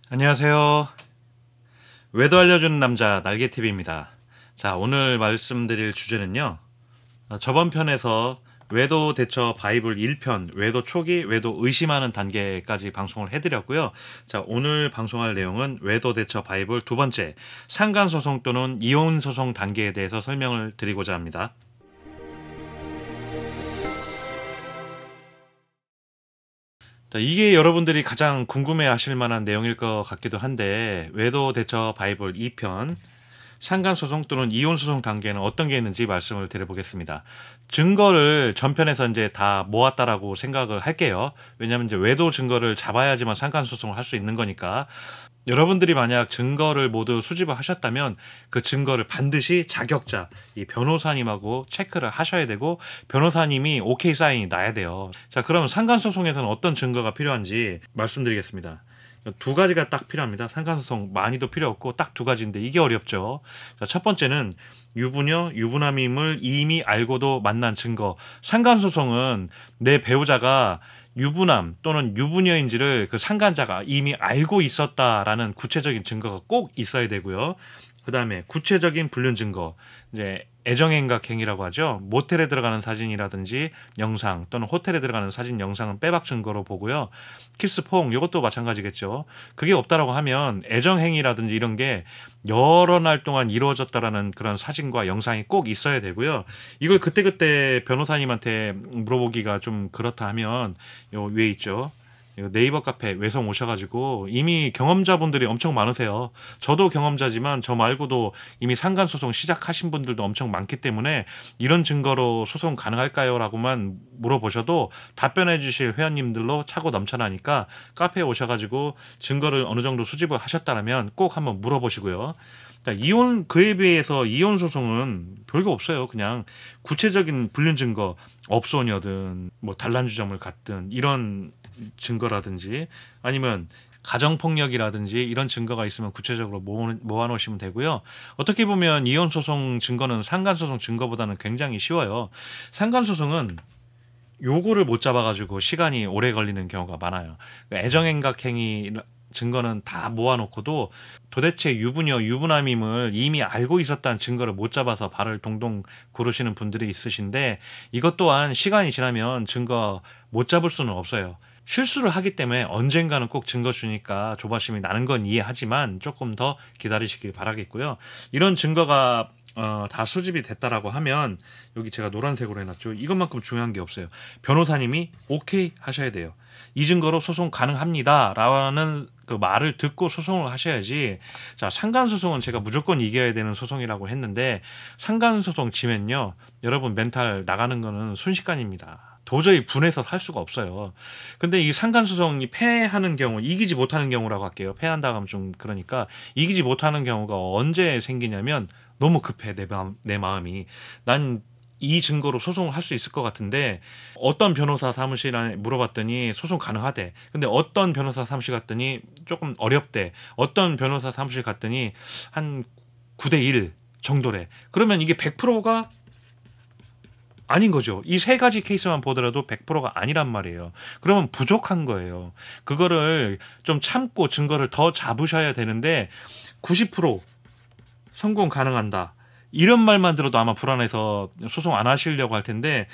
안녕하세요. 외도 알려주는 남자 날개TV입니다. 자, 오늘 말씀드릴 주제는요. 저번 편에서 외도 대처 바이블 1편, 외도 초기, 외도 의심하는 단계까지 방송을 해드렸고요. 자, 오늘 방송할 내용은 외도 대처 바이블 두 번째, 상간소송 또는 이혼소송 단계에 대해서 설명을 드리고자 합니다. 자, 이게 여러분들이 가장 궁금해 하실 만한 내용일 것 같기도 한데, 외도 대처 바이블 2편, 상간소송 또는 이혼소송 단계는 어떤 게 있는지 말씀을 드려보겠습니다. 증거를 전편에서 이제 다 모았다라고 생각을 할게요. 왜냐하면 이제 외도 증거를 잡아야지만 상간소송을 할 수 있는 거니까. 여러분들이 만약 증거를 모두 수집을 하셨다면 그 증거를 반드시 자격자, 이 변호사님하고 체크를 하셔야 되고 변호사님이 오케이 사인이 나야 돼요. 자, 그럼 상간소송에서는 어떤 증거가 필요한지 말씀드리겠습니다. 두 가지가 딱 필요합니다. 상간소송 많이도 필요 없고 딱 두 가지인데 이게 어렵죠. 자, 첫 번째는 유부녀, 유부남임을 이미 알고도 만난 증거. 상간소송은 내 배우자가 유부남 또는 유부녀인지를 그 상간자가 이미 알고 있었다라는 구체적인 증거가 꼭 있어야 되고요. 그 다음에 구체적인 불륜 증거, 이제 애정행각 행위라고 하죠. 모텔에 들어가는 사진이라든지 영상 또는 호텔에 들어가는 사진 영상은 빼박 증거로 보고요. 키스퐁 이것도 마찬가지겠죠. 그게 없다라고 하면 애정행위라든지 이런 게 여러 날 동안 이루어졌다라는 그런 사진과 영상이 꼭 있어야 되고요. 이걸 그때그때 변호사님한테 물어보기가 좀 그렇다 하면 요 위에 있죠. 네이버 카페 외성 오셔가지고 이미 경험자분들이 엄청 많으세요. 저도 경험자지만 저 말고도 이미 상간소송 시작하신 분들도 엄청 많기 때문에 이런 증거로 소송 가능할까요? 라고만 물어보셔도 답변해 주실 회원님들로 차고 넘쳐나니까 카페에 오셔가지고 증거를 어느 정도 수집을 하셨다면 꼭 한번 물어보시고요. 이혼, 그에 비해서 이혼 소송은 별거 없어요. 그냥 구체적인 불륜 증거, 업소녀든 뭐 단란주점을 갔든 이런 증거라든지 아니면 가정폭력이라든지 이런 증거가 있으면 구체적으로 모아놓으시면 되고요. 어떻게 보면 이혼소송 증거는 상간소송 증거보다는 굉장히 쉬워요. 상간소송은 요거를 못 잡아가지고 시간이 오래 걸리는 경우가 많아요. 애정행각행위 증거는 다 모아놓고도 도대체 유부녀, 유부남임을 이미 알고 있었다는 증거를 못 잡아서 발을 동동 구르시는 분들이 있으신데 이것 또한 시간이 지나면 증거 못 잡을 수는 없어요. 실수를 하기 때문에 언젠가는 꼭 증거 주니까 조바심이 나는 건 이해하지만 조금 더 기다리시길 바라겠고요. 이런 증거가 다 수집이 됐다라고 하면 여기 제가 노란색으로 해놨죠. 이것만큼 중요한 게 없어요. 변호사님이 오케이 하셔야 돼요. 이 증거로 소송 가능합니다라는 그 말을 듣고 소송을 하셔야지. 자, 상간소송은 제가 무조건 이겨야 되는 소송이라고 했는데 상간소송 지면요, 여러분 멘탈 나가는 거는 순식간입니다. 도저히 분해서 살 수가 없어요. 근데 이 상간소송이 패하는 경우, 이기지 못하는 경우라고 할게요. 패한다고 하면 좀 그러니까 이기지 못하는 경우가 언제 생기냐면 너무 급해 내 마음이. 난 이 증거로 소송을 할 수 있을 것 같은데 어떤 변호사 사무실에 물어봤더니 소송 가능하대. 근데 어떤 변호사 사무실 갔더니 조금 어렵대. 어떤 변호사 사무실 갔더니 한 9대 1 정도래. 그러면 이게 100%가 아닌 거죠. 이 세 가지 케이스만 보더라도 100%가 아니란 말이에요. 그러면 부족한 거예요. 그거를 좀 참고 증거를 더 잡으셔야 되는데 90% 성공 가능한다. 이런 말만 들어도 아마 불안해서 소송 안 하시려고 할 텐데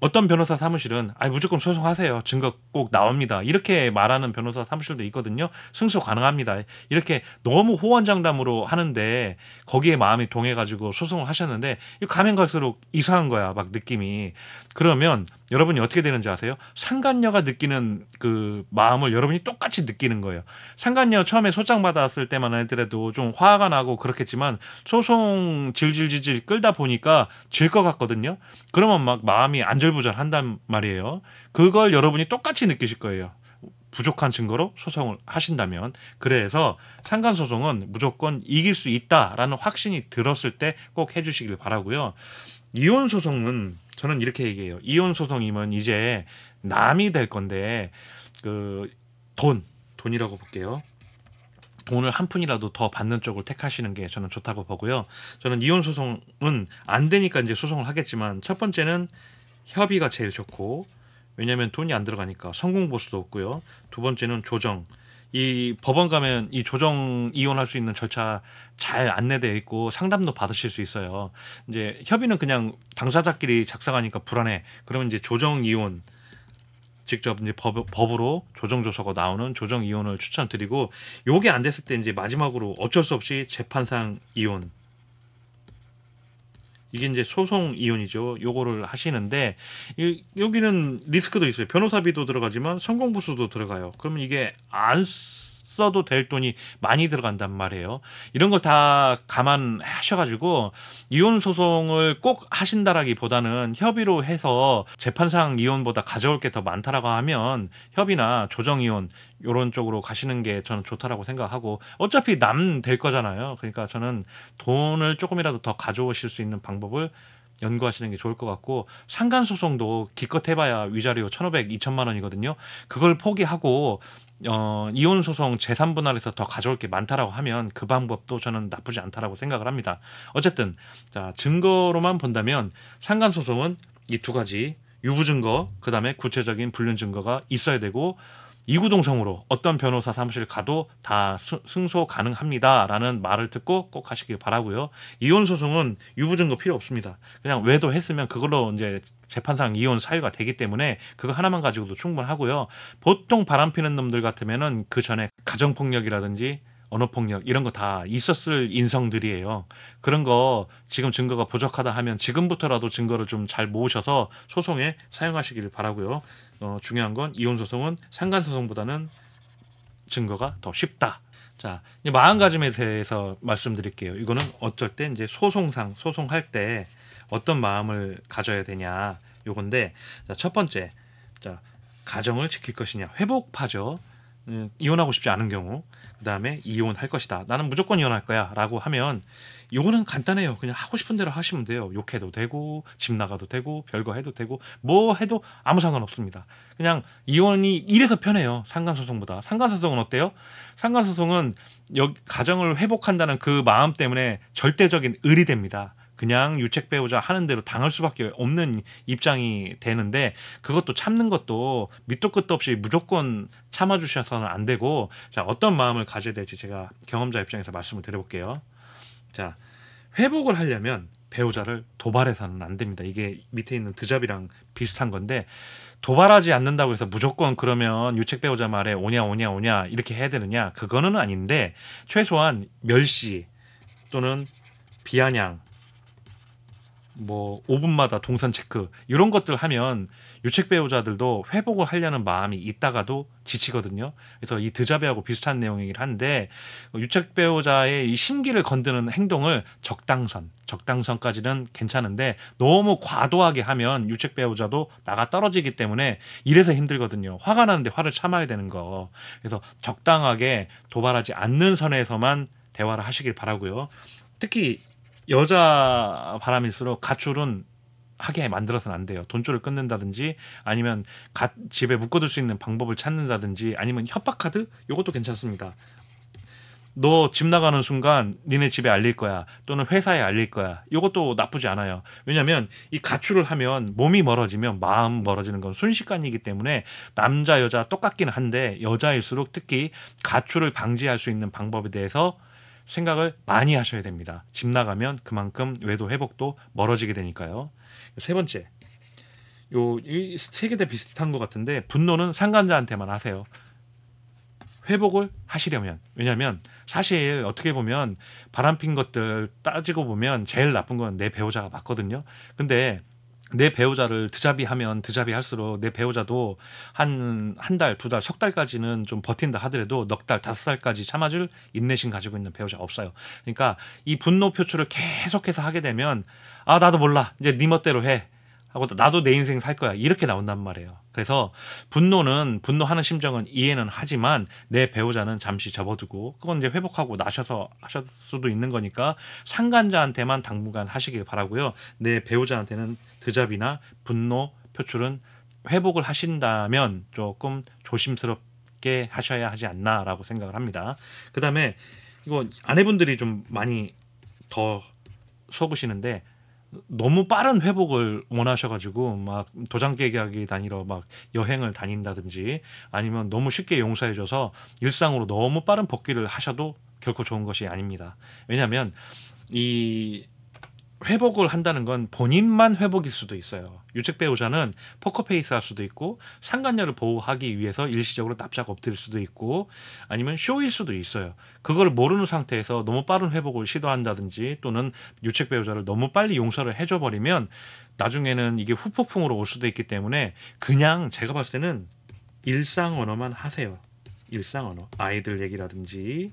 어떤 변호사 사무실은 무조건 소송하세요. 증거 꼭 나옵니다. 이렇게 말하는 변호사 사무실도 있거든요. 승소 가능합니다. 이렇게 너무 호언장담으로 하는데 거기에 마음이 동해가지고 소송을 하셨는데 가면 갈수록 이상한 거야. 막 느낌이. 그러면 여러분이 어떻게 되는지 아세요? 상간녀가 느끼는 그 마음을 여러분이 똑같이 느끼는 거예요. 상간녀 처음에 소장 받았을 때만 하더라도 좀 화가 나고 그렇겠지만 소송 질질질질 끌다 보니까 질 것 같거든요. 그러면 막 마음이 안절부절한단 말이에요. 그걸 여러분이 똑같이 느끼실 거예요. 부족한 증거로 소송을 하신다면. 그래서 상간소송은 무조건 이길 수 있다라는 확신이 들었을 때 꼭 해주시길 바라고요. 이혼소송은 저는 이렇게 얘기해요. 이혼소송이면 이제 남이 될 건데 그 돈이라고 볼게요. 돈을 한 푼이라도 더 받는 쪽을 택하시는 게 저는 좋다고 보고요. 저는 이혼 소송은 안 되니까 이제 소송을 하겠지만 첫 번째는 협의가 제일 좋고 왜냐하면 돈이 안 들어가니까 성공 보수도 없고요. 두 번째는 조정. 이 법원 가면 이 조정 이혼할 수 있는 절차 잘 안내되어 있고 상담도 받으실 수 있어요. 이제 협의는 그냥 당사자끼리 작성하니까 불안해. 그러면 이제 조정 이혼 직접 이제 법으로 조정 조서가 나오는 조정 이혼을 추천드리고, 요게 안 됐을 때 이제 마지막으로 어쩔 수 없이 재판상 이혼, 이게 이제 소송 이혼이죠. 요거를 하시는데 여기는 리스크도 있어요. 변호사비도 들어가지만 성공부수도 들어가요. 그러면 이게 안 써도 될 돈이 많이 들어간단 말이에요. 이런 걸 다 감안하셔가지고 이혼 소송을 꼭 하신다라기보다는 협의로 해서 재판상 이혼보다 가져올 게 더 많다라고 하면 협의나 조정 이혼 이런 쪽으로 가시는 게 저는 좋다라고 생각하고, 어차피 남 될 거잖아요. 그러니까 저는 돈을 조금이라도 더 가져오실 수 있는 방법을 연구하시는 게 좋을 것 같고, 상간 소송도 기껏 해봐야 위자료 1,500, 2천만 원이거든요. 그걸 포기하고 이혼 소송 재산 분할해서 더 가져올 게 많다라고 하면 그 방법도 저는 나쁘지 않다라고 생각을 합니다. 어쨌든 자, 증거로만 본다면 상간 소송은 이 두 가지 유부 증거, 그다음에 구체적인 불륜 증거가 있어야 되고, 이구동성으로 어떤 변호사 사무실 가도 다 승소 가능합니다라는 말을 듣고 꼭 하시길 바라고요. 이혼 소송은 유부 증거 필요 없습니다. 그냥 외도했으면 그걸로 이제 재판상 이혼 사유가 되기 때문에 그거 하나만 가지고도 충분하고요. 보통 바람피는 놈들 같으면은 그 전에 가정폭력이라든지 언어폭력 이런 거 다 있었을 인성들이에요. 그런 거 지금 증거가 부족하다 하면 지금부터라도 증거를 좀 잘 모으셔서 소송에 사용하시길 바라고요. 중요한 건 이혼 소송은 상간 소송보다는 증거가 더 쉽다. 자, 이제 마음가짐에 대해서 말씀드릴게요. 이거는 어쩔 때 이제 소송할 때 어떤 마음을 가져야 되냐 요건데, 자, 첫 번째, 자, 가정을 지킬 것이냐, 회복파죠. 이혼하고 싶지 않은 경우, 그 다음에 이혼할 것이다, 나는 무조건 이혼할 거야 라고 하면 요거는 간단해요. 그냥 하고 싶은 대로 하시면 돼요. 욕해도 되고 집 나가도 되고 별거 해도 되고 뭐 해도 아무 상관없습니다. 그냥 이혼이 이래서 편해요. 상간소송보다. 상간소송은 어때요? 상간소송은 가정을 회복한다는 그 마음 때문에 절대적인 을이 됩니다. 그냥 유책 배우자 하는 대로 당할 수밖에 없는 입장이 되는데, 그것도 참는 것도 밑도 끝도 없이 무조건 참아주셔서는 안 되고, 자, 어떤 마음을 가져야 될지 제가 경험자 입장에서 말씀을 드려볼게요. 자, 회복을 하려면 배우자를 도발해서는 안 됩니다. 이게 밑에 있는 드잡이랑 비슷한 건데, 도발하지 않는다고 해서 무조건 그러면 유책 배우자 말에 오냐 이렇게 해야 되느냐, 그거는 아닌데 최소한 멸시 또는 비아냥, 뭐 5분마다 동선 체크 이런 것들 하면 유책 배우자들도 회복을 하려는 마음이 있다가도 지치거든요. 그래서 이 드자베하고 비슷한 내용이긴 한데, 유책 배우자의 이 심기를 건드는 행동을 적당선까지는 괜찮은데 너무 과도하게 하면 유책 배우자도 나가 떨어지기 때문에 이래서 힘들거든요. 화가 나는데 화를 참아야 되는 거. 그래서 적당하게 도발하지 않는 선에서만 대화를 하시길 바라고요. 특히 여자 바람일수록 가출은 하게 만들어서는 안 돼요. 돈줄을 끊는다든지 아니면 집에 묶어둘 수 있는 방법을 찾는다든지 아니면 협박카드, 이것도 괜찮습니다. 너 집 나가는 순간 니네 집에 알릴 거야 또는 회사에 알릴 거야, 이것도 나쁘지 않아요. 왜냐하면 이 가출을 하면 몸이 멀어지면 마음 멀어지는 건 순식간이기 때문에 남자 여자 똑같긴 한데 여자일수록 특히 가출을 방지할 수 있는 방법에 대해서 생각을 많이 하셔야 됩니다. 집 나가면 그만큼 외도 회복도 멀어지게 되니까요. 세 번째, 이 세 개 다 비슷한 것 같은데 분노는 상간자한테만 하세요. 회복을 하시려면. 왜냐하면 사실 어떻게 보면 바람핀 것들 따지고 보면 제일 나쁜 건 내 배우자가 맞거든요. 근데 내 배우자를 드잡이하면 드잡이할수록 내 배우자도 한 달, 두 달, 석 달까지는 좀 버틴다 하더라도 넉 달, 다섯 달까지 참아줄 인내심 가지고 있는 배우자가 없어요. 그러니까 이 분노 표출을 계속해서 하게 되면 아, 나도 몰라, 이제 네 멋대로 해 하고 나도 내 인생 살 거야, 이렇게 나온단 말이에요. 그래서 분노하는 심정은 이해는 하지만 내 배우자는 잠시 접어두고 그건 이제 회복하고 나셔서 하실 수도 있는 거니까 상간자한테만 당분간 하시길 바라고요. 내 배우자한테는 드잡이나 분노 표출은 회복을 하신다면 조금 조심스럽게 하셔야 하지 않나라고 생각을 합니다. 그 다음에 이거 아내분들이 좀 많이 더 속으시는데, 너무 빠른 회복을 원하셔가지고 막 도장 깨기 하기 다니러 막 여행을 다닌다든지 아니면 너무 쉽게 용서해줘서 일상으로 너무 빠른 복귀를 하셔도 결코 좋은 것이 아닙니다. 왜냐하면 이 회복을 한다는 건 본인만 회복일 수도 있어요. 유책 배우자는 포커페이스 할 수도 있고 상간녀를 보호하기 위해서 일시적으로 납작 엎드릴 수도 있고 아니면 쇼일 수도 있어요. 그걸 모르는 상태에서 너무 빠른 회복을 시도한다든지 또는 유책 배우자를 너무 빨리 용서를 해줘 버리면 나중에는 이게 후폭풍으로 올 수도 있기 때문에 그냥 제가 봤을 때는 일상 언어만 하세요. 일상 언어. 아이들 얘기라든지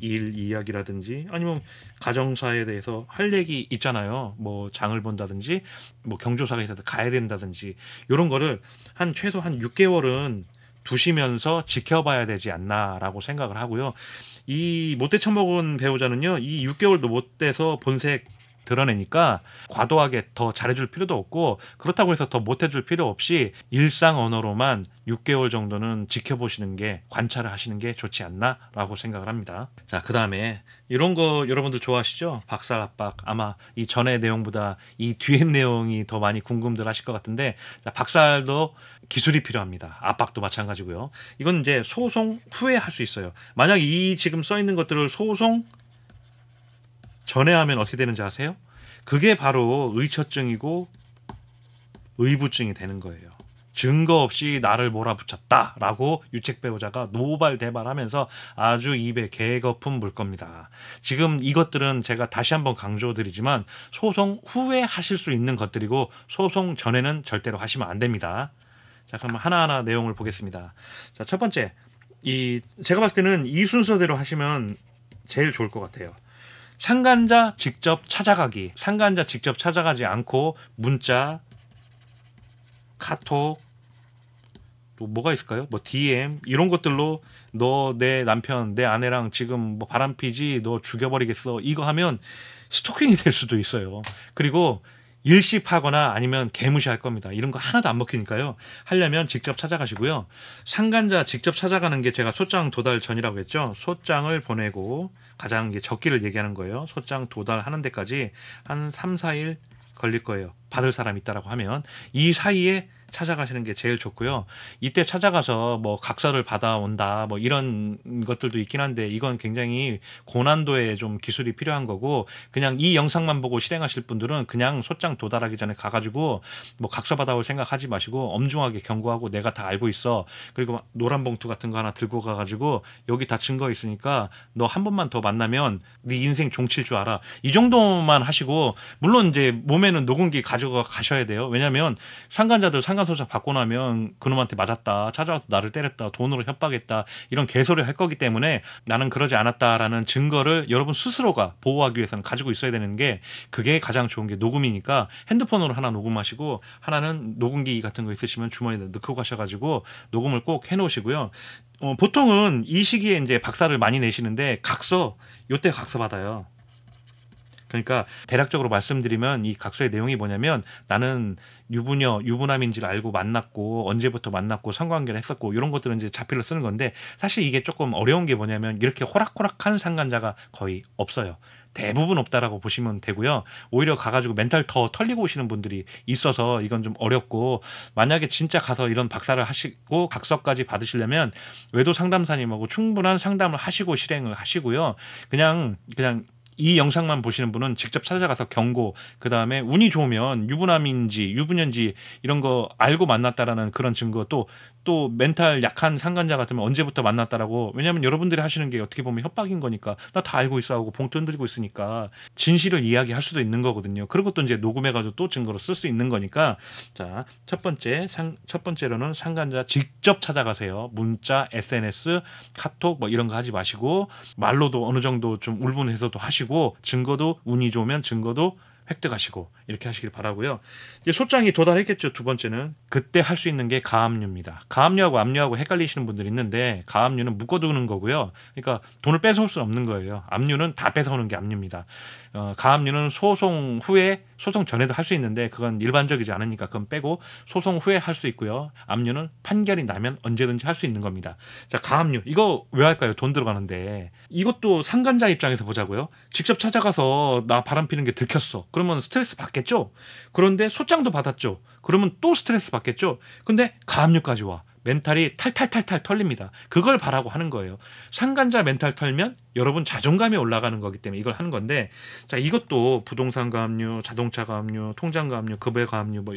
일 이야기라든지 아니면 가정사에 대해서 할 얘기 있잖아요. 뭐 장을 본다든지 뭐 경조사가 있어서 가야 된다든지 이런 거를 한 최소 한 6개월은 두시면서 지켜봐야 되지 않나라고 생각을 하고요. 이 못돼 처먹은 배우자는요. 이 6개월도 못 돼서 본색 드러내니까 과도하게 더 잘해줄 필요도 없고 그렇다고 해서 더 못해줄 필요 없이 일상 언어로만 6개월 정도는 지켜보시는 게 관찰을 하시는 게 좋지 않나라고 생각을 합니다. 자, 그 다음에 이런 거 여러분들 좋아하시죠? 박살 압박. 아마 이 전의 내용보다 이 뒤의 내용이 더 많이 궁금들 하실 것 같은데 자, 박살도 기술이 필요합니다. 압박도 마찬가지고요. 이건 이제 소송 후에 할 수 있어요. 만약 이 지금 써 있는 것들을 소송 전에 하면 어떻게 되는지 아세요? 그게 바로 의처증이고 의부증이 되는 거예요. 증거 없이 나를 몰아붙였다라고 유책 배우자가 노발대발하면서 아주 입에 개거품 물 겁니다. 지금 이것들은 제가 다시 한번 강조드리지만 소송 후에 하실 수 있는 것들이고 소송 전에는 절대로 하시면 안 됩니다. 자, 그럼 하나하나 내용을 보겠습니다. 자, 첫 번째, 제가 봤을 때는 이 순서대로 하시면 제일 좋을 것 같아요. 상간자 직접 찾아가기. 상간자 직접 찾아가지 않고 문자, 카톡, 또 뭐가 있을까요? 뭐 DM 이런 것들로 너 내 남편, 내 아내랑 지금 뭐 바람피지, 너 죽여버리겠어. 이거 하면 스토킹이 될 수도 있어요. 그리고 일십하거나 아니면 개무시할 겁니다. 이런 거 하나도 안 먹히니까요. 하려면 직접 찾아가시고요. 상간자 직접 찾아가는 게 제가 소장 도달 전이라고 했죠. 소장을 보내고 가장 적기를 얘기하는 거예요. 소장 도달하는 데까지 한 3, 4일 걸릴 거예요. 받을 사람 있다라고 하면 이 사이에 찾아가시는 게 제일 좋고요. 이때 찾아가서 뭐 각서를 받아온다 뭐 이런 것들도 있긴 한데 이건 굉장히 고난도의 좀 기술이 필요한 거고 그냥 이 영상만 보고 실행하실 분들은 그냥 소장 도달하기 전에 가가지고 뭐 각서 받아올 생각하지 마시고 엄중하게 경고하고 내가 다 알고 있어. 그리고 노란 봉투 같은 거 하나 들고 가가지고 여기 다 증거 있으니까 너 한 번만 더 만나면 네 인생 종칠 줄 알아. 이 정도만 하시고 물론 이제 몸에는 녹음기 가져가 가셔야 돼요. 왜냐하면 상간자들 상간소장 받고 나면 그놈한테 맞았다, 찾아와서 나를 때렸다, 돈으로 협박했다 이런 개소리 할 거기 때문에 나는 그러지 않았다라는 증거를 여러분 스스로가 보호하기 위해서는 가지고 있어야 되는 게 그게 가장 좋은 게 녹음이니까 핸드폰으로 하나 녹음하시고 하나는 녹음기 같은 거 있으시면 주머니에 넣고 가셔가지고 녹음을 꼭 해놓으시고요. 보통은 이 시기에 이제 박사를 많이 내시는데 요때 각서 받아요. 그러니까 대략적으로 말씀드리면 이 각서의 내용이 뭐냐면 나는 유부남인지를 알고 만났고 언제부터 만났고 성관계를 했었고 이런 것들은 이제 자필로 쓰는 건데 사실 이게 조금 어려운 게 뭐냐면 이렇게 호락호락한 상간자가 거의 없어요. 대부분 없다라고 보시면 되고요. 오히려 가가지고 멘탈 더 털리고 오시는 분들이 있어서 이건 좀 어렵고 만약에 진짜 가서 이런 박사를 하시고 각서까지 받으시려면 외도 상담사님하고 충분한 상담을 하시고 실행을 하시고요. 그냥 이 영상만 보시는 분은 직접 찾아가서 경고, 그 다음에 운이 좋으면 유부남인지 유부녀인지 이런 거 알고 만났다라는 그런 증거 또 멘탈 약한 상간자 같으면 언제부터 만났다라고 왜냐하면 여러분들이 하시는 게 어떻게 보면 협박인 거니까 나 다 알고 있어 하고 봉투 흔들고 있으니까 진실을 이야기할 수도 있는 거거든요. 그런 것도 이제 녹음해가지고 또 증거로 쓸 수 있는 거니까 자, 첫 번째로는 상간자 직접 찾아가세요. 문자, SNS, 카톡 뭐 이런 거 하지 마시고 말로도 어느 정도 좀 울분해서도 하시고 증거도 운이 좋으면 증거도 획득하시고 이렇게 하시길 바라고요. 이제 소장이 도달했겠죠. 두 번째는 그때 할 수 있는 게 가압류입니다. 가압류하고 압류하고 헷갈리시는 분들이 있는데 가압류는 묶어두는 거고요. 그러니까 돈을 뺏어올 수는 없는 거예요. 압류는 다 뺏어오는 게 압류입니다. 가압류는 소송 후에 소송 전에도 할 수 있는데 그건 일반적이지 않으니까 그건 빼고 소송 후에 할 수 있고요. 압류는 판결이 나면 언제든지 할 수 있는 겁니다. 자, 가압류 이거 왜 할까요? 돈 들어가는데 이것도 상간자 입장에서 보자고요. 직접 찾아가서 나 바람피는 게 들켰어. 그러면 스트레스 받겠죠. 그런데 소장도 받았죠. 그러면 또 스트레스 받겠죠. 근데 가압류까지 와. 멘탈이 탈탈탈탈 털립니다. 그걸 바라고 하는 거예요. 상간자 멘탈 털면 여러분 자존감이 올라가는 거기 때문에 이걸 하는 건데, 자, 이것도 부동산 가압류, 자동차 가압류, 통장 가압류, 급여 가압류 뭐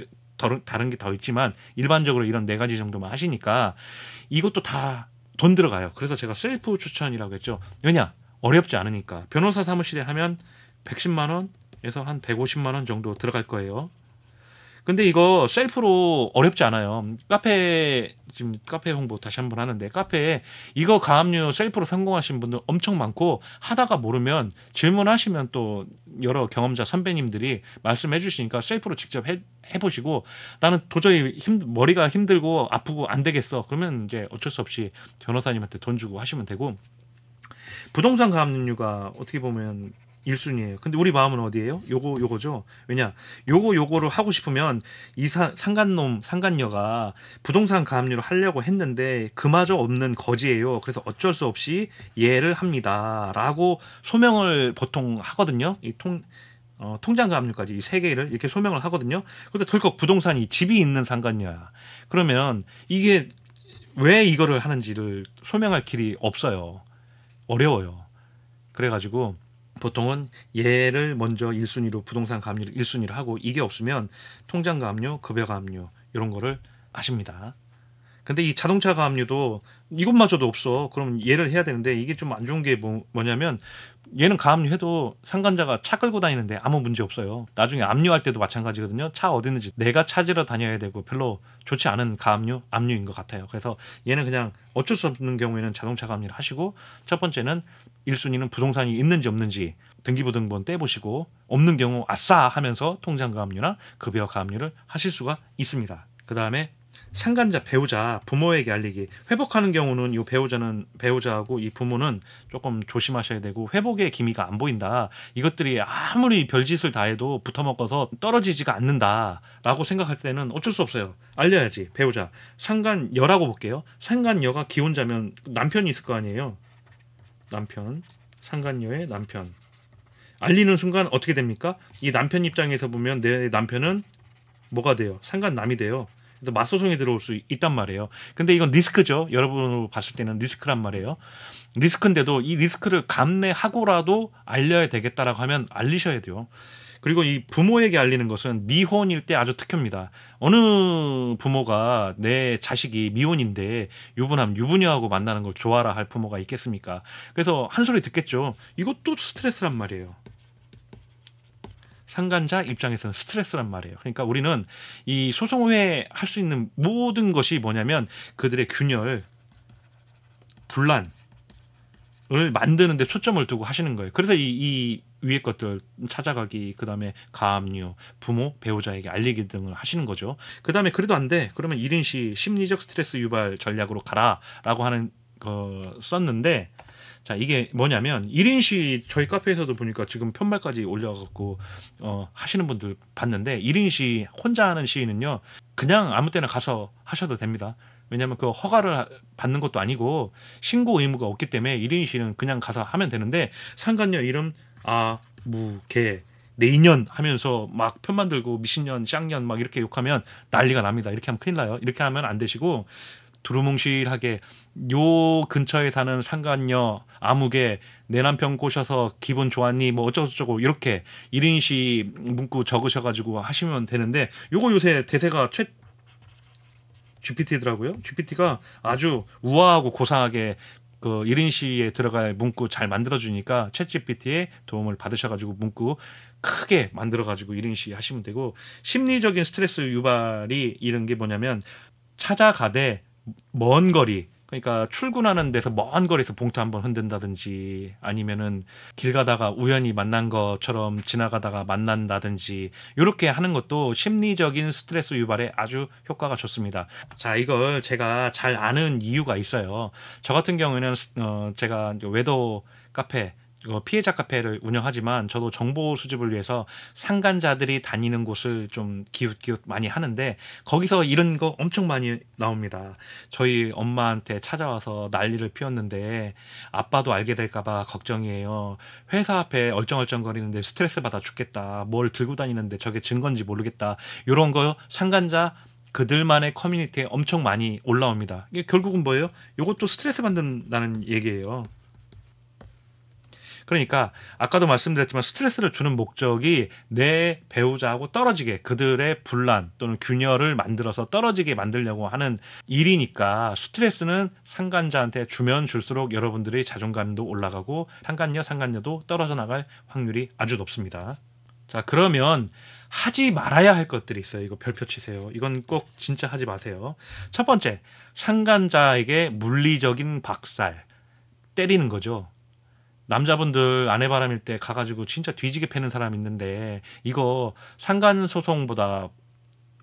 다른 게 더 있지만 일반적으로 이런 네 가지 정도만 하시니까 이것도 다 돈 들어가요. 그래서 제가 셀프 추천이라고 했죠. 왜냐? 어렵지 않으니까. 변호사 사무실에 하면 110만 원에서 한 150만 원 정도 들어갈 거예요. 근데 이거 셀프로 어렵지 않아요. 지금 카페 홍보 다시 한번 하는데, 카페에 이거 가압류 셀프로 성공하신 분들 엄청 많고, 하다가 모르면 질문하시면 또 여러 경험자 선배님들이 말씀해 주시니까 셀프로 직접 해보시고, 나는 도저히 머리가 힘들고 아프고 안 되겠어. 그러면 이제 어쩔 수 없이 변호사님한테 돈 주고 하시면 되고, 부동산 가압류가 어떻게 보면 1순위예요. 근데 우리 마음은 어디예요? 요거죠. 왜냐? 요거를 하고 싶으면 이 상간녀가 부동산 가압류를 하려고 했는데 그마저 없는 거지예요. 그래서 어쩔 수 없이 예를 합니다라고 소명을 보통 하거든요. 이 통장 가압류까지 이 세 개를 이렇게 소명을 하거든요. 근데 덜컥 부동산이 집이 있는 상간녀야. 그러면 이게 왜 이거를 하는지를 소명할 길이 없어요. 어려워요. 그래가지고 보통은 얘를 먼저 1순위로 부동산 가압류를 1순위로 하고, 이게 없으면 통장 가압류, 급여 가압류 이런 거를 하십니다. 근데 이 자동차 가압류도 이것마저도 없어. 그럼 얘를 해야 되는데, 이게 좀 안 좋은 게 뭐냐면 얘는 가압류 해도 상간자가 차 끌고 다니는데 아무 문제 없어요. 나중에 압류할 때도 마찬가지거든요. 차 어디 있는지 내가 찾으러 다녀야 되고 별로 좋지 않은 압류인 것 같아요. 그래서 얘는 그냥 어쩔 수 없는 경우에는 자동차 가압류를 하시고, 첫 번째는 1순위는 부동산이 있는지 없는지 등기부등본 떼보시고, 없는 경우 아싸 하면서 통장 가압류나 급여 가압류를 하실 수가 있습니다. 그 다음에 상간자 배우자 부모에게 알리기. 회복하는 경우는 이 배우자하고 이 부모는 조금 조심하셔야 되고, 회복의 기미가 안 보인다, 이것들이 아무리 별짓을 다 해도 붙어먹어서 떨어지지가 않는다라고 생각할 때는 어쩔 수 없어요. 알려야지. 배우자 상간여라고 볼게요. 상간여가 기혼자면 남편이 있을 거 아니에요. 남편, 상간녀의 남편 알리는 순간 어떻게 됩니까? 이 남편 입장에서 보면 내 남편은 뭐가 돼요? 상간남이 돼요. 그래서 맞소송이 들어올 수 있단 말이에요. 근데 이건 리스크죠. 여러분으로 봤을 때는 리스크란 말이에요. 리스크인데도 이 리스크를 감내하고라도 알려야 되겠다라고 하면 알리셔야 돼요. 그리고 이 부모에게 알리는 것은 미혼일 때 아주 특효입니다. 어느 부모가 내 자식이 미혼인데 유부녀하고 만나는 걸 좋아라 할 부모가 있겠습니까? 그래서 한 소리 듣겠죠. 이것도 스트레스란 말이에요. 상간자 입장에서는 스트레스란 말이에요. 그러니까 우리는 이 소송 후에 할 수 있는 모든 것이 뭐냐면 그들의 균열, 분란을 만드는 데 초점을 두고 하시는 거예요. 그래서 이 위에 것들 찾아가기, 그 다음에 가압류, 부모, 배우자에게 알리기 등을 하시는 거죠. 그 다음에 그래도 안 돼. 그러면 1인시 심리적 스트레스 유발 전략으로 가라라고 하는 거 썼는데, 자, 이게 뭐냐면 1인 시 저희 카페에서도 보니까 지금 편말까지 올려갖고 하시는 분들 봤는데, 1인 시 혼자 하는 시는요 그냥 아무 때나 가서 하셔도 됩니다. 왜냐하면 그 허가를 받는 것도 아니고 신고 의무가 없기 때문에 1인 시는 그냥 가서 하면 되는데, 상간녀 이름 무개 내인년 하면서 막 편 만들고 미신년 쌍년 막 이렇게 욕하면 난리가 납니다. 이렇게 하면 큰일 나요. 이렇게 하면 안 되시고, 두루뭉실하게 요 근처에 사는 상간녀 아무개 내 남편 꼬셔서 기분 좋았니 뭐 어쩌고저쩌고 이렇게 1인시 문구 적으셔가지고 하시면 되는데, 요거 요새 대세가 GPT더라고요. GPT가 아주 우아하고 고상하게 그 1인시에 들어갈 문구 잘 만들어주니까 챗 GPT의 도움을 받으셔가지고 문구 크게 만들어가지고 1인시 하시면 되고, 심리적인 스트레스 유발이 이런 게 뭐냐면 찾아가되 먼 거리, 그러니까 출근하는 데서 먼 거리에서 봉투 한번 흔든다든지, 아니면은 길 가다가 우연히 만난 것처럼 지나가다가 만난다든지, 이렇게 하는 것도 심리적인 스트레스 유발에 아주 효과가 좋습니다. 자, 이걸 제가 잘 아는 이유가 있어요. 저 같은 경우에는 제가 외도 카페 피해자 카페를 운영하지만 저도 정보 수집을 위해서 상간자들이 다니는 곳을 좀 기웃기웃 많이 하는데 거기서 이런 거 엄청 많이 나옵니다. 저희 엄마한테 찾아와서 난리를 피웠는데 아빠도 알게 될까 봐 걱정이에요. 회사 앞에 얼쩡얼쩡거리는데 스트레스 받아 죽겠다. 뭘 들고 다니는데 저게 증거인지 모르겠다. 이런 거 상간자 그들만의 커뮤니티에 엄청 많이 올라옵니다. 이게 결국은 뭐예요? 이것도 스트레스 받는다는 얘기예요. 그러니까 아까도 말씀드렸지만 스트레스를 주는 목적이 내 배우자하고 떨어지게 그들의 분란 또는 균열을 만들어서 떨어지게 만들려고 하는 일이니까 스트레스는 상간자한테 주면 줄수록 여러분들의 자존감도 올라가고 상간녀도 떨어져 나갈 확률이 아주 높습니다. 자, 그러면 하지 말아야 할 것들이 있어요. 이거 별표 치세요. 이건 꼭 진짜 하지 마세요. 첫 번째, 상간자에게 물리적인 박살, 때리는 거죠. 남자분들 아내바람일 때 가가지고 진짜 뒤지게 패는 사람 있는데 이거 상간소송보다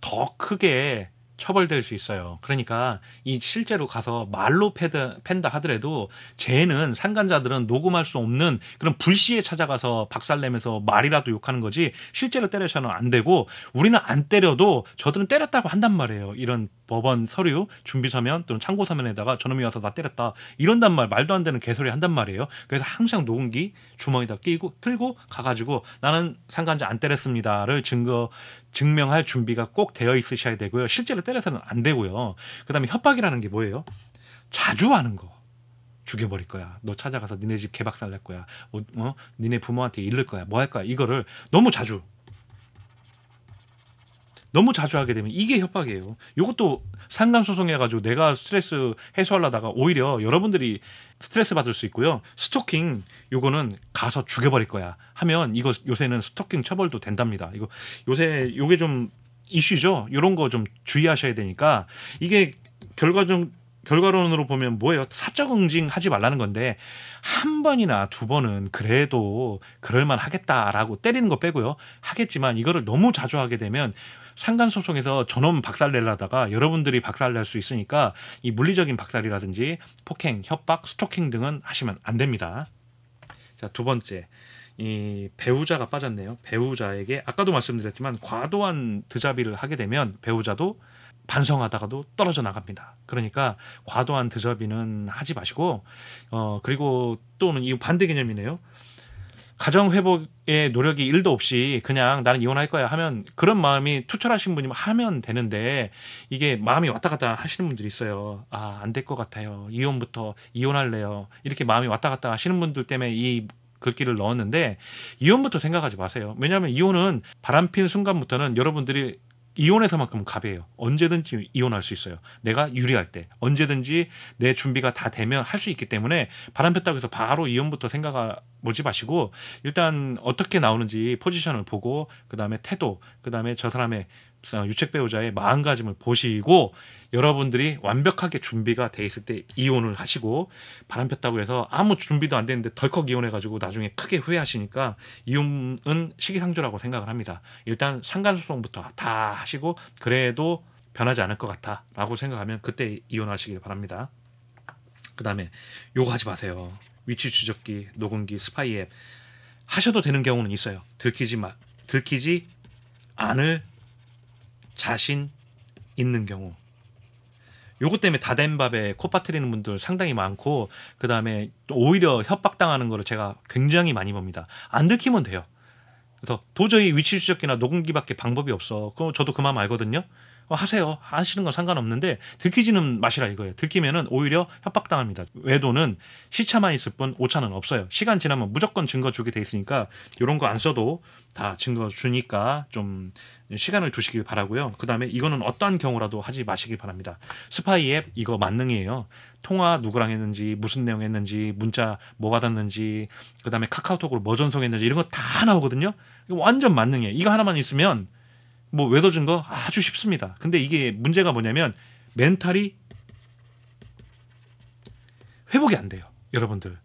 더 크게 처벌될 수 있어요. 그러니까 이 실제로 가서 말로 팬다 하더라도 쟤는 상간자들은 녹음할 수 없는 그런 불시에 찾아가서 박살내면서 말이라도 욕하는 거지 실제로 때려서는 안 되고 우리는 안 때려도 저들은 때렸다고 한단 말이에요. 이런 법원 서류 준비 서면 또는 참고 서면에다가 저놈이 와서 나 때렸다 이런단 말도 안 되는 개소리 한단 말이에요. 그래서 항상 녹음기 주머니다 끼고 틀고 가가지고 나는 상간자 안 때렸습니다를 증명할 준비가 꼭 되어 있으셔야 되고요. 실제로 때려서는 안 되고요. 그다음에 협박이라는 게 뭐예요? 자주 하는 거. 죽여버릴 거야. 너 찾아가서 니네 집 개박살 낼 거야. 니네 부모한테 잃을 거야. 뭐 할 거야. 이거를 너무 자주 하게 되면 이게 협박이에요. 이것도 상간소송해가지고 내가 스트레스 해소하려다가 오히려 여러분들이 스트레스 받을 수 있고요. 스토킹 요거는 가서 죽여버릴 거야 하면 이거 요새는 스토킹 처벌도 된답니다. 이거 요새 요게 좀 이슈죠. 이런 거 좀 주의하셔야 되니까 이게 결과론으로 보면 뭐예요? 사적 응징하지 말라는 건데 한 번이나 두 번은 그래도 그럴만 하겠다라고 때리는 거 빼고요. 하겠지만 이거를 너무 자주 하게 되면 상간소송에서 저놈 박살내려다가 여러분들이 박살낼 수 있으니까 이 물리적인 박살이라든지 폭행, 협박, 스토킹 등은 하시면 안 됩니다. 자, 두 번째. 이 배우자가 빠졌네요. 배우자에게 아까도 말씀드렸지만 과도한 드자비를 하게 되면 배우자도 반성하다가도 떨어져 나갑니다. 그러니까 과도한 드자비는 하지 마시고 그리고 또는 이 반대 개념이네요. 가정 회복의 노력이 1도 없이 그냥 나는 이혼할 거야 하면 그런 마음이 투철하신 분이면 하면 되는데 이게 마음이 왔다 갔다 하시는 분들이 있어요. 아, 안 될 것 같아요. 이혼부터 이혼할래요. 이렇게 마음이 왔다 갔다 하시는 분들 때문에 이 글귀를 넣었는데 이혼부터 생각하지 마세요. 왜냐하면 이혼은 바람핀 순간부터는 여러분들이 이혼해서만큼 갑이에요. 언제든지 이혼할 수 있어요. 내가 유리할 때 언제든지 내 준비가 다 되면 할 수 있기 때문에 바람 폈다고 해서 바로 이혼부터 생각하지 마시고 일단 어떻게 나오는지 포지션을 보고 그다음에 태도 그다음에 저 사람의 유책 배우자의 마음가짐을 보시고 여러분들이 완벽하게 준비가 돼 있을 때 이혼을 하시고 바람 폈다고 해서 아무 준비도 안 됐는데 덜컥 이혼해가지고 나중에 크게 후회하시니까 이혼은 시기상조라고 생각을 합니다. 일단 상간소송부터 다 하시고 그래도 변하지 않을 것 같아 라고 생각하면 그때 이혼하시길 바랍니다. 그 다음에 요거 하지 마세요. 위치 추적기, 녹음기, 스파이 앱 하셔도 되는 경우는 있어요. 들키지 않을 자신 있는 경우 요것 때문에 다 된 밥에 코 빠뜨리는 분들 상당히 많고 그 다음에 오히려 협박당하는 거를 제가 굉장히 많이 봅니다. 안 들키면 돼요. 그래서 도저히 위치 추적기나 녹음기밖에 방법이 없어. 그럼 저도 그 마음 알거든요. 하세요. 하시는 건 상관없는데 들키지는 마시라 이거예요. 들키면은 오히려 협박당합니다. 외도는 시차만 있을 뿐 오차는 없어요. 시간 지나면 무조건 증거 주게 돼 있으니까 이런 거 안 써도 다 증거 주니까 좀 시간을 두시길 바라고요. 그 다음에 이거는 어떠한 경우라도 하지 마시길 바랍니다. 스파이 앱 이거 만능이에요. 통화 누구랑 했는지 무슨 내용 했는지 문자 뭐 받았는지 그 다음에 카카오톡으로 뭐 전송했는지 이런 거 다 나오거든요. 이거 완전 만능이에요. 이거 하나만 있으면 뭐 외도 증거 아주 쉽습니다. 근데 이게 문제가 뭐냐면 멘탈이 회복이 안 돼요. 여러분들.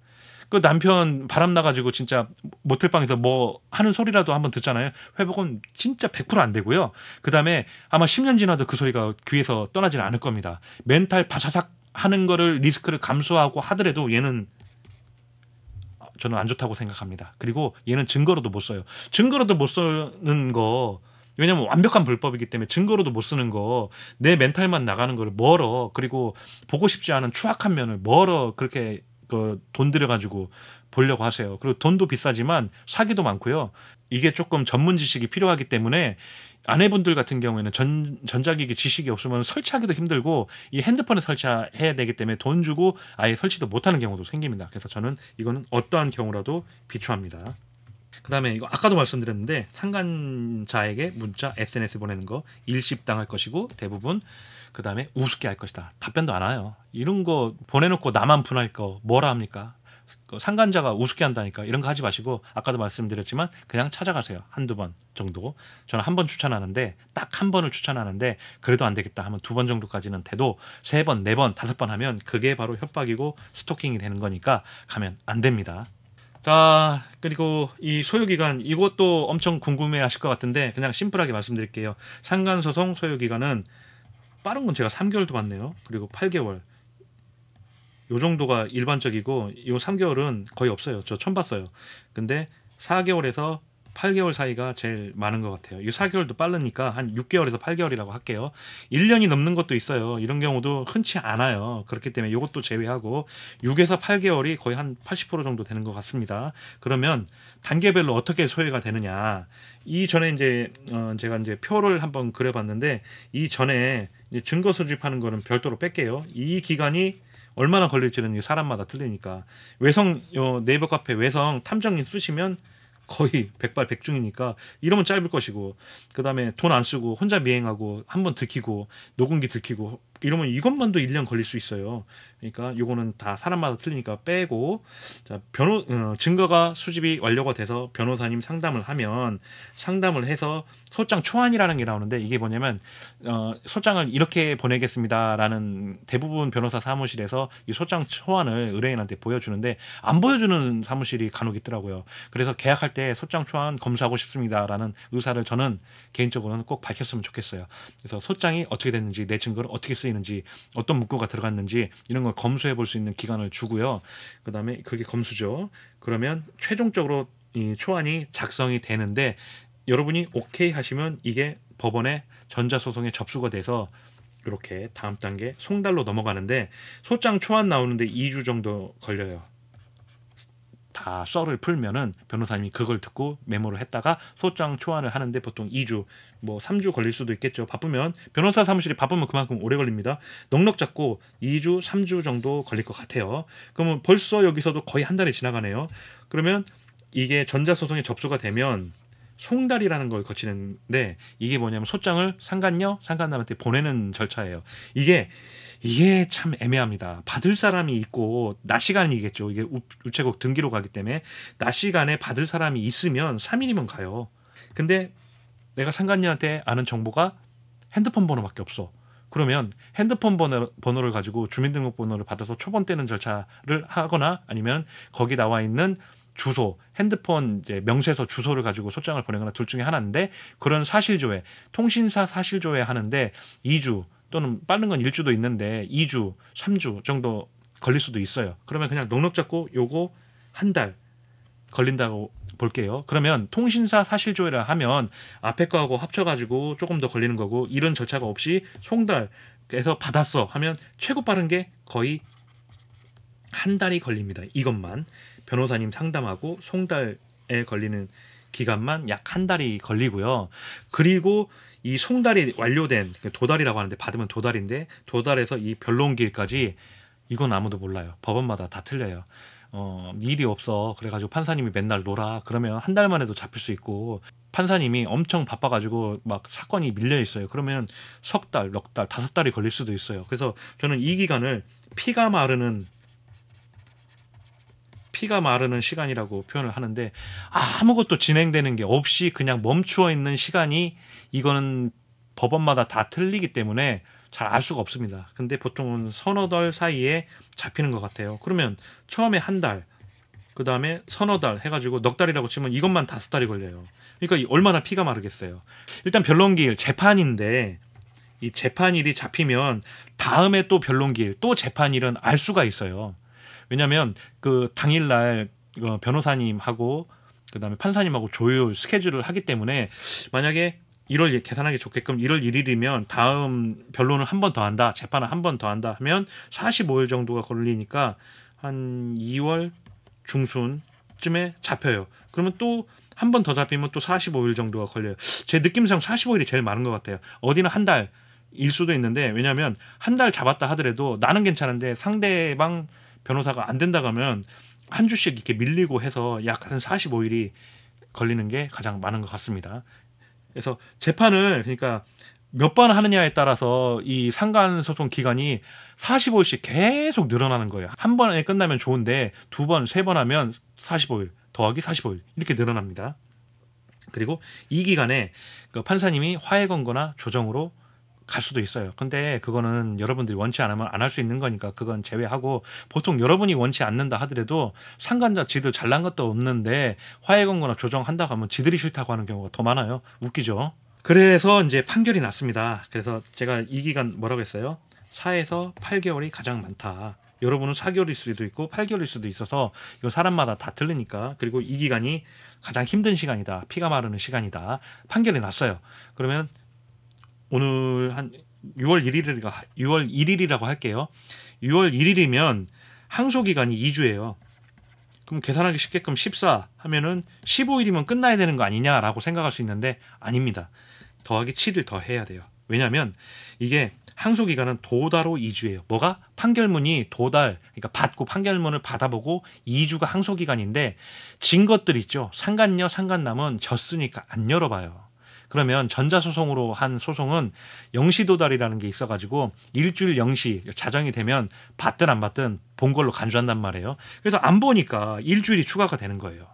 그 남편 바람 나가지고 진짜 모텔방에서 뭐 하는 소리라도 한번 듣잖아요. 회복은 진짜 100% 안 되고요. 그 다음에 아마 10년 지나도 그 소리가 귀에서 떠나지는 않을 겁니다. 멘탈 바사삭 하는 거를 리스크를 감수하고 하더라도 얘는 저는 안 좋다고 생각합니다. 그리고 얘는 증거로도 못 써요. 증거로도 못 쓰는 거, 왜냐면 완벽한 불법이기 때문에 증거로도 못 쓰는 거, 내 멘탈만 나가는 거를 뭐러, 그리고 보고 싶지 않은 추악한 면을 뭐러 그렇게 그 돈 들여가지고 보려고 하세요. 그리고 돈도 비싸지만 사기도 많고요. 이게 조금 전문 지식이 필요하기 때문에 아내분들 같은 경우에는 전자기기 지식이 없으면 설치하기도 힘들고 이 핸드폰에 설치해야 되기 때문에 돈 주고 아예 설치도 못하는 경우도 생깁니다. 그래서 저는 이거는 어떠한 경우라도 비추합니다. 그 다음에 이거 아까도 말씀드렸는데 상간자에게 문자 SNS 보내는 거 일십당할 것이고 대부분 그 다음에 우습게 할 것이다. 답변도 안 와요. 이런 거 보내놓고 나만 분할 거 뭐라 합니까? 상간자가 우습게 한다니까 이런 거 하지 마시고 아까도 말씀드렸지만 그냥 찾아가세요. 한두 번 정도. 저는 한 번 추천하는데 딱 한 번을 추천하는데 그래도 안 되겠다 하면 두 번 정도까지는 돼도 세 번, 네 번, 다섯 번 하면 그게 바로 협박이고 스토킹이 되는 거니까 가면 안 됩니다. 자, 그리고 이 소요기간 이것도 엄청 궁금해 하실 것 같은데 그냥 심플하게 말씀드릴게요. 상간소송 소요기간은 빠른 건 제가 3개월도 봤네요. 그리고 8개월 요 정도가 일반적이고 요 3개월은 거의 없어요. 저 처음 봤어요. 근데 4개월에서 8개월 사이가 제일 많은 것 같아요. 이 4개월도 빠르니까 한 6개월에서 8개월이라고 할게요. 1년이 넘는 것도 있어요. 이런 경우도 흔치 않아요. 그렇기 때문에 이것도 제외하고 6에서 8개월이 거의 한 80% 정도 되는 것 같습니다. 그러면 단계별로 어떻게 소요가 되느냐? 이 전에 이제 제가 이제 표를 한번 그려봤는데 이 전에 증거 수집하는 거는 별도로 뺄게요. 이 기간이 얼마나 걸릴지는 사람마다 틀리니까 네이버 카페 외성 탐정님 쓰시면 거의 백발백중이니까 이러면 짧을 것이고 그 다음에 돈 안 쓰고 혼자 미행하고 한번 들키고 녹음기 들키고 이러면 이것만도 1년 걸릴 수 있어요. 그러니까 요거는 다 사람마다 틀리니까 빼고 자 증거가 수집이 완료가 돼서 변호사님 상담을 해서 소장 초안이라는 게 나오는데 이게 뭐냐면 소장을 이렇게 보내겠습니다라는 대부분 변호사 사무실에서 이 소장 초안을 의뢰인한테 보여주는데 안 보여주는 사무실이 간혹 있더라고요. 그래서 계약할 때 소장 초안 검수하고 싶습니다라는 의사를 저는 개인적으로는 꼭 밝혔으면 좋겠어요. 그래서 소장이 어떻게 됐는지 내 증거를 어떻게 쓰이는지 어떤 문구가 들어갔는지 이런 걸 검수해 볼 수 있는 기간을 주고요. 그 다음에 그게 검수죠. 그러면 최종적으로 이 초안이 작성이 되는데 여러분이 오케이 하시면 이게 법원에 전자소송에 접수가 돼서 이렇게 다음 단계 송달로 넘어가는데 소장 초안 나오는데 2주 정도 걸려요. 다 썰을 풀면은 변호사님이 그걸 듣고 메모를 했다가 소장 초안을 하는데 보통 2주 뭐 3주 걸릴 수도 있겠죠. 바쁘면 변호사 사무실이 바쁘면 그만큼 오래 걸립니다. 넉넉 잡고 2주 3주 정도 걸릴 것 같아요. 그러면 벌써 여기서도 거의 한 달이 지나가네요. 그러면 이게 전자소송에 접수가 되면 송달이라는 걸 거치는데 이게 뭐냐면 소장을 상간남한테 보내는 절차예요. 이게 참 애매합니다. 받을 사람이 있고 낮 시간이겠죠. 이게 우체국 등기로 가기 때문에 낮 시간에 받을 사람이 있으면 3일이면 가요. 근데 내가 상간녀한테 아는 정보가 핸드폰 번호밖에 없어. 그러면 핸드폰 번호를 가지고 주민등록번호를 받아서 초본 떼는 절차를 하거나 아니면 거기 나와 있는 주소, 핸드폰 이제 명세서 주소를 가지고 소장을 보내거나 둘 중에 하나인데 그런 사실조회, 통신사 사실조회 하는데 2주 또는 빠른 건 1주도 있는데 2주, 3주 정도 걸릴 수도 있어요. 그러면 그냥 넉넉 잡고 요거 한 달 걸린다고 볼게요. 그러면 통신사 사실조회를 하면 앞에 거하고 합쳐가지고 조금 더 걸리는 거고 이런 절차가 없이 송달에서 받았어 하면 최고 빠른 게 거의 한 달이 걸립니다. 이것만 변호사님 상담하고 송달에 걸리는 기간만 약 한 달이 걸리고요. 그리고 이 송달이 완료된 도달이라고 하는데 받으면 도달인데 도달에서 이 변론기일까지 이건 아무도 몰라요. 법원마다 다 틀려요. 일이 없어 그래가지고 판사님이 맨날 놀아 그러면 한 달만 해도 잡힐 수 있고 판사님이 엄청 바빠가지고 막 사건이 밀려 있어요. 그러면 석 달, 넉 달, 5달이 걸릴 수도 있어요. 그래서 저는 이 기간을 피가 마르는 시간이라고 표현을 하는데 아무것도 진행되는 게 없이 그냥 멈추어 있는 시간이 이거는 법원마다 다 틀리기 때문에 잘 알 수가 없습니다. 근데 보통은 서너 달 사이에 잡히는 것 같아요. 그러면 처음에 한 달, 그 다음에 서너 달 해가지고 넉 달이라고 치면 이것만 5달이 걸려요. 그러니까 얼마나 피가 마르겠어요. 일단 변론기일 재판인데 이 재판일이 잡히면 다음에 또 변론기일 또 재판일은 알 수가 있어요. 왜냐하면 그 당일날 변호사님하고 그다음에 판사님하고 조율 스케줄을 하기 때문에 만약에 1월 계산하기 좋게끔 1월 1일이면 다음 변론을 한 번 더 한다, 재판을 한 번 더 한다 하면 45일 정도가 걸리니까 한 2월 중순쯤에 잡혀요. 그러면 또 한 번 더 잡히면 또 45일 정도가 걸려요. 제 느낌상 45일이 제일 많은 것 같아요. 어디는 한 달일 수도 있는데, 왜냐하면 한 달 잡았다 하더라도 나는 괜찮은데 상대방 변호사가 안 된다고 하면 한 주씩 이렇게 밀리고 해서 약 한 45일이 걸리는 게 가장 많은 것 같습니다. 그래서 재판을 그러니까 몇 번 하느냐에 따라서 이 상간소송 기간이 45일씩 계속 늘어나는 거예요. 한 번에 끝나면 좋은데 두 번, 세 번 하면 45일 더하기 45일 이렇게 늘어납니다. 그리고 이 기간에 그 판사님이 화해 권고나 조정으로 갈 수도 있어요. 근데 그거는 여러분들이 원치 않으면 안 할 수 있는 거니까 그건 제외하고, 보통 여러분이 원치 않는다 하더라도 상간자 지들 잘난 것도 없는데 화해 권고나 조정한다고 하면 지들이 싫다고 하는 경우가 더 많아요. 웃기죠. 그래서 이제 판결이 났습니다. 그래서 제가 이 기간 뭐라고 했어요? 4에서 8개월이 가장 많다. 여러분은 4개월일 수도 있고 8개월일 수도 있어서 이거 사람마다 다 틀리니까. 그리고 이 기간이 가장 힘든 시간이다. 피가 마르는 시간이다. 판결이 났어요. 그러면 오늘 한 6월 1일이라고 할게요. 6월 1일이면 항소 기간이 2주예요. 그럼 계산하기 쉽게끔 14 하면은 15일이면 끝나야 되는 거 아니냐라고 생각할 수 있는데 아닙니다. 더하기 7일 더 해야 돼요. 왜냐하면 이게 항소 기간은 도달로 2주예요. 뭐가? 판결문이 도달, 그러니까 받고 판결문을 받아보고 2주가 항소 기간인데, 진 것들 있죠. 상간녀, 상간남은 졌으니까 안 열어봐요. 그러면 전자소송으로 한 소송은 영시도달이라는 게 있어가지고 일주일 영시 자정이 되면 받든 안 받든 본 걸로 간주한단 말이에요. 그래서 안 보니까 일주일이 추가가 되는 거예요.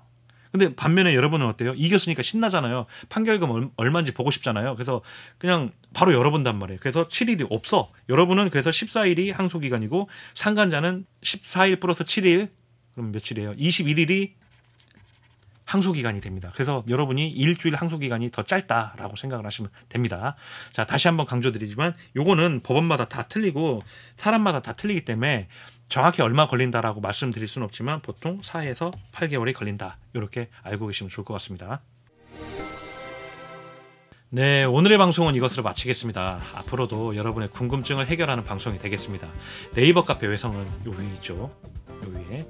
근데 반면에 여러분은 어때요? 이겼으니까 신나잖아요. 판결금 얼마인지 보고 싶잖아요. 그래서 그냥 바로 열어본단 말이에요. 그래서 7일이 없어. 여러분은 그래서 14일이 항소기간이고 상간자는 14일 플러스 7일, 그럼 며칠이에요? 21일이 항소기간이 됩니다. 그래서 여러분이 일주일 항소기간이 더 짧다라고 생각을 하시면 됩니다. 자, 다시 한번 강조드리지만 요거는 법원마다 다 틀리고 사람마다 다 틀리기 때문에 정확히 얼마 걸린다라고 말씀드릴 수는 없지만 보통 4에서 8개월이 걸린다. 이렇게 알고 계시면 좋을 것 같습니다. 네, 오늘의 방송은 이것으로 마치겠습니다. 앞으로도 여러분의 궁금증을 해결하는 방송이 되겠습니다. 네이버 카페 외성은 요 위에 있죠. 요 위에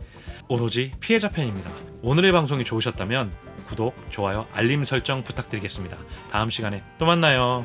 오로지 피해자 편입니다. 오늘의 방송이 좋으셨다면 구독, 좋아요, 알림 설정 부탁드리겠습니다. 다음 시간에 또 만나요.